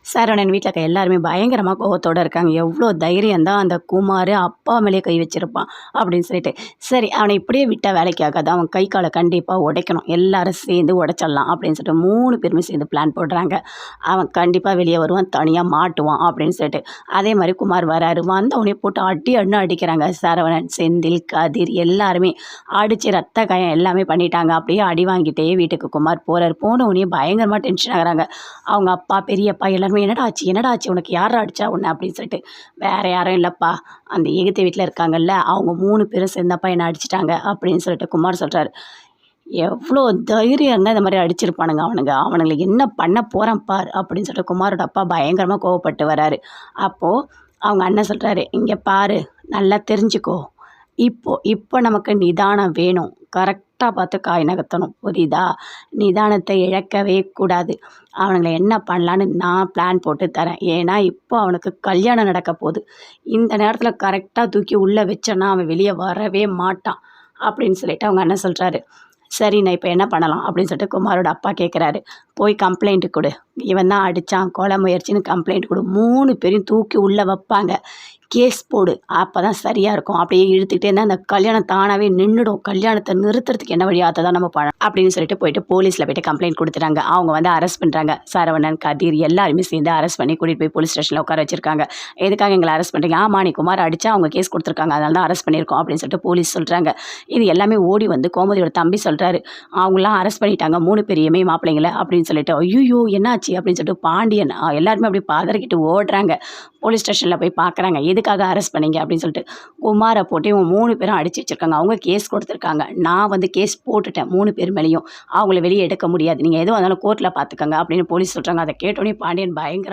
சரவணன் வீட்ல இருக்க எல்லாருமே பயங்கரமா கோவத்தோட இருக்காங்க. எவ்ளோ தைரியம் தான் அந்த குமாரு அப்பா மேலேயே கை வச்சிருப்பான் அப்படின்னு சொல்லிட்டு. சரி அவன இப்படியே விட்டா வேலைக்கு ஆகாது. அவன் கை கால கண்டிப்பா உடைக்கணும். எல்லாரும் சேர்ந்து உடைச்சிடலாம் அப்படின்னு சொல்லிட்டு 3 பேருமே சேர்ந்து பிளான் போடுறாங்க. அவன் கண்டிப்பா வெளிய வருவான். தனியா மாட்டுவான் அப்படின்னு சொல்லிட்டு. அதே மாரி குமார் வராரு. வந்தவனே போட்டு அடி அடின்னு அடிக்கிறாங்க. சரவணன், செந்தில், கதிர் எல்லாருமே அடிச்சு ரத்த காயம் எல்லாமே பண்ணிட்டாங்க. அப்படியே அடி வாங்கிட்டே வீட்டுக்கு குமார் போறாரு. போனவனே பயங்கரமா டென்ஷன் ஆகுறாங்க. அவங்க அப்பா, பெரியப்பா எல்லாருமே "என்னடா ஆச்சு? என்னடா ஆச்சு? உனக்கு யார்றா அடிச்சா உன்ன?" அப்படின்னு சொல்லிட்டு. வேற யாரும் இல்லப்பா. அந்த எகுத்த வீட்ல இருக்காங்கல்ல, அவங்க 3 பேரும் சேர்ந்தப்பா என்ன அடிச்சுட்டாங்க அப்படின்னு சொல்லிட்டு குமார் சொல்றாரு. எவ்ளோ தைரியம் இருந்தா இந்த மாரி அடிச்சிருப்பானுங்க அவனுங்க. அவனுங்கள என்ன பண்ண போறேன் பார் அப்படின்னு சொல்லிட்டு குமாரோட அப்பா பயங்கரமா கோவப்பட்டு வராரு. அப்போ அவங்க அண்ணன் சொல்றாரு, "இங்க பாரு, நல்லா தெரிஞ்சுக்கோ. இப்போ நமக்கு நிதானம் வேணும். கரெக்ட்டா பார்த்து காய் நகர்த்தணும். புரியுதா? நிதானத்தை இழக்கவே கூடாது. அவனுங்கள என்ன பண்ணலான்னு நான் பிளான் போட்டு தரேன். ஏன்னா, இப்போ அவனுக்கு கல்யாணம் நடக்க போது. இந்த நேரத்தில கரெக்ட்டா தூக்கி உள்ள வச்சேன்னா, அவன் வெளிய வரவே மாட்டான்." அப்படின்னு சொல்லிட்டு அவங்க அண்ணன் சொல்றாரு. "சரி நான் இப்போ என்ன பண்ணலாம்?" அப்படின்னு சொல்லிட்டு குமாரோட அப்பா கேட்குறாரு. "போய் கம்ப்ளைண்ட் குடு. இவன் தான் அடிச்சான், கொலை முயற்சின்னு கம்ப்ளைண்ட் குடு." 3 பேரையும் தூக்கி உள்ள வைப்பாங்க. கேஸ் போடு. அப்பதான் சரியா இருக்கும். அப்படியே இழுத்துக்கிட்டே இருந்தா அந்த கல்யாணம் தானாவே நின்னுடும். கல்யாணத்த நிறுத்துறதுக்கு என்ன வழியோ அத தான் நம்ம அப்படின்னு சொல்லிட்டு போயிட்டு போலீஸ்ல போயிட்டு கம்ப்ளைண்ட் குடுத்துட்டாங்க. அவங்க வந்து அரெஸ்ட் பண்றாங்க. சரவணன், கதிர் எல்லாருமே சேர்ந்து அரெஸ்ட் பண்ணி கூட்டிட்டு போய் போலீஸ் ஸ்டேஷன்ல உட்கார வச்சிருக்காங்க. "எதுக்காக எங்கள அரெஸ்ட் பண்றீங்க?" "ஆமா நீ குமார அடிச்சா அவங்க கேஸ் குடுத்துருக்காங்க. அதனால தான் அரெஸ்ட் பண்ணியிருக்கோம்." அப்படின்னு சொல்லிட்டு போலீஸ் சொல்றாங்க. இது எல்லாமே ஓடி வந்து கோமதியோட தம்பி சொல்றாரு. "அவங்கலாம் அரெஸ்ட் பண்ணிட்டாங்க 3 பேரையுமே மாப்பிள்ளைங்கள." அப்படின்னு சொல்லிட்டு. "ஐய்யய்யோ! என்னாச்சு?" அப்படின்னு சொல்லிட்டு பாண்டியன் எல்லாருமே அப்படியே பதறிக்கிட்டு ஓடுறாங்க. போலீஸ் ஸ்டேஷன்ல போய் பார்க்குறாங்க. "எதுக்காக அரெஸ்ட் பண்ணீங்க?" அப்படின்னு சொல்லிட்டு. "குமார போட்டு இவங்க 3 பேரும் அடிச்சு வச்சிருக்காங்க. அவங்க கேஸ் கொடுத்துருக்காங்க. நான் வந்து கேஸ் போட்டுட்டேன் 3 பேர் மேலேயும். அவங்கள வெளிய எடுக்க முடியாது. நீங்க எதுவா இருந்தாலும் கோர்ட்ல பார்த்துக்கங்க." அப்படின்னு போலீஸ் சொல்றாங்க. அத கேட்டோனே பாண்டியன் பயங்கரமா